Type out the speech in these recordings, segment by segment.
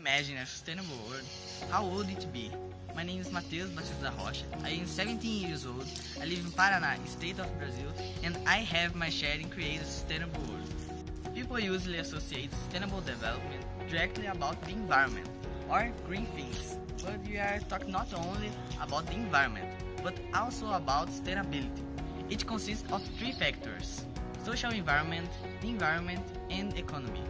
imagine a sustainable world, how would it be? My name is Matheus Batista da Rocha. I am 17 years old. I live in Paraná, state of Brazil, and I have my share in creating a sustainable world. People usually associate sustainable development directly about the environment or green things, but we are talking not only about the environment, but also about sustainability. It consists of three factors: social environment, the environment, and economy.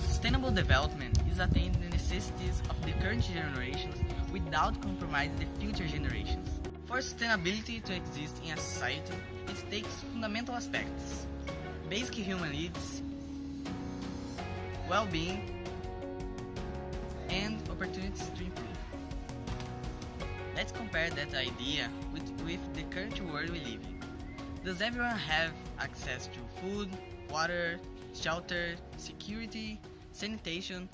Sustainable development is attaining the necessities of the current generations without compromising the future generations. For sustainability to exist in a society, it takes fundamental aspects: basic human needs, well-being, and opportunities to improve. Let's compare that idea with the current world we live in. Does everyone have access to food, water, shelter, security, sanitation,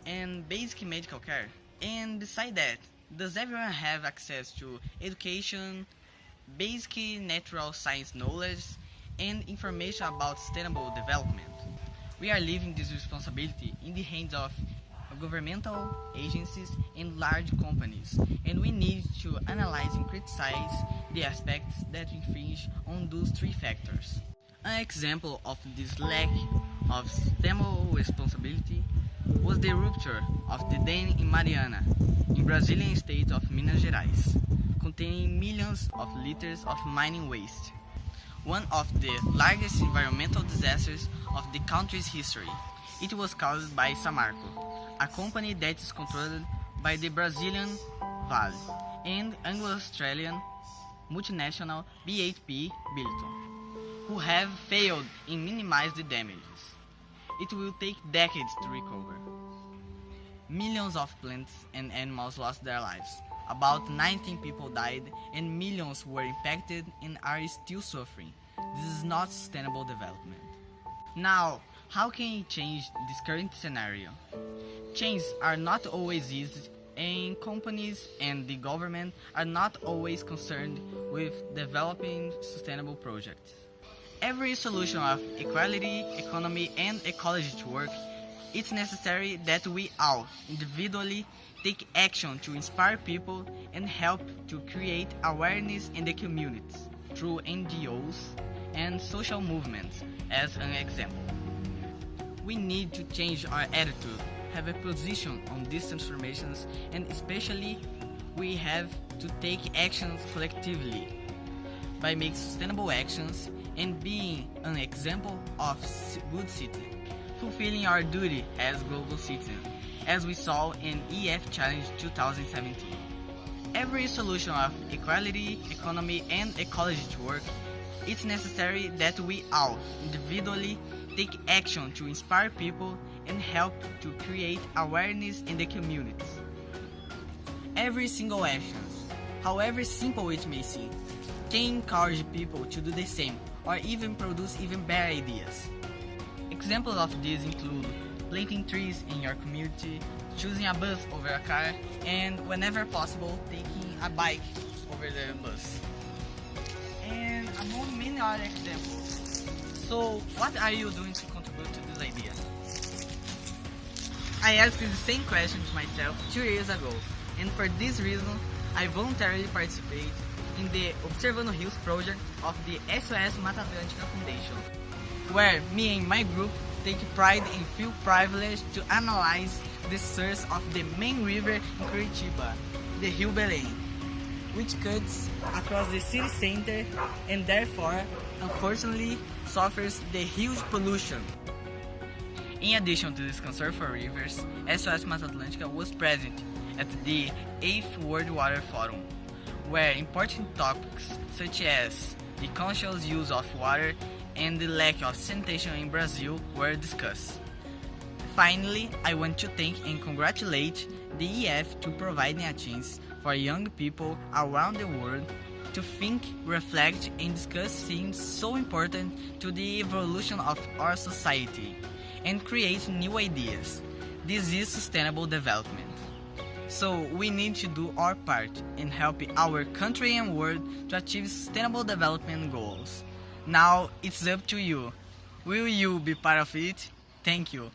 and basic medical care? And beside that, does everyone have access to education, basic natural science knowledge, and information about sustainable development? We are leaving this responsibility in the hands of governmental agencies and large companies, and we need to analyze and criticize the aspects that infringe on those three factors. An example of this lack of sustainable responsibility was the rupture of the dam in Mariana, in Brazilian state of Minas Gerais, containing millions of liters of mining waste, one of the largest environmental disasters of the country's history. It was caused by Samarco, a company that is controlled by the Brazilian Vale and Anglo-Australian multinational BHP Billiton, who have failed in minimizing the damages. It will take decades to recover. Millions of plants and animals lost their lives. About 19 people died and millions were impacted and are still suffering. This is not sustainable development. Now, how can we change this current scenario? Changes are not always easy, and companies and the government are not always concerned with developing sustainable projects. Every solution of equality, economy, and ecology to work, it's necessary that we all individually take action to inspire people and help to create awareness in the communities through NGOs and social movements, as an example. We need to change our attitude, have a position on these transformations, and especially we have to take actions collectively by making sustainable actions and being an example of good citizen, fulfilling our duty as global citizens, as we saw in EF Challenge 2017. Every solution of equality, economy, and ecology to work, it's necessary that we all individually take action to inspire people and help to create awareness in the communities. Every single action, however simple it may seem, can encourage people to do the same or even produce even better ideas. Examples of these include planting trees in your community, choosing a bus over a car, and whenever possible, taking a bike over the bus. And among many other examples. So, what are you doing to contribute to this idea? I asked the same question to myself 2 years ago, and for this reason, I voluntarily participate in the Observando Rios project of the SOS Mata Atlântica Foundation, where me and my group take pride and feel privileged to analyze the source of the main river in Curitiba, the Rio Belém, which cuts across the city center and therefore, unfortunately, suffers the huge pollution. In addition to this concern for rivers, SOS Mata Atlântica was present at the 8th World Water Forum, where important topics such as the conscious use of water and the lack of sanitation in Brazil were discussed. Finally, I want to thank and congratulate the EF to providing a chance for young people around the world to think, reflect, and discuss themes so important to the evolution of our society and create new ideas. This is sustainable development. So we need to do our part in helping our country and world to achieve sustainable development goals. Now it's up to you. Will you be part of it? Thank you.